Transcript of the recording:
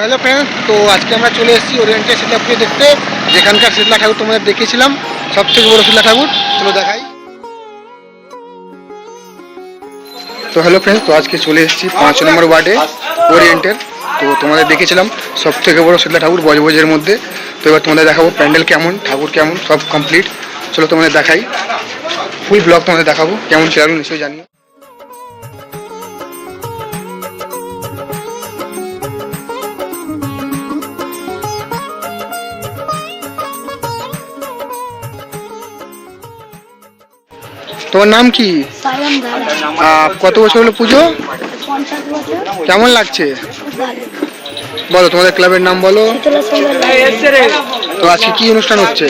Hello friends, তো আজকে আমরা চলে এসেছি ওরিয়েন্টেড শীতলা পুজো দেখতে, যেখানকার শীতলা ঠাকুর তোমাদের দেখিয়েছিলাম, সব থেকে বড় শীতলা ঠাকুর। চলো দেখাই। তো হ্যালো ফ্রেন্ডস, তো আজকে চলে এসেছি 5 নম্বর ওয়ার্ডে ওরিয়েন্টের। তো তোমাদের দেখেছিলাম সব থেকে বড় শীতলা ঠাকুর বজবজের মধ্যে। তো এবার তোমাদের দেখাবো প্যান্ডেল কেমন, ঠাকুর কেমন, সব কমপ্লিট। চলো তোমাদের দেখাই, ফুল ব্লগ তোমাদের দেখাবো কেমন ছিল নিশ্চয়ই জানিও। তোমার নাম কি? কত বছর হলো পুজো? কেমন লাগছে বলো, তোমাদের ক্লাবের নাম বলো। তো আজকে কি অনুষ্ঠান হচ্ছে?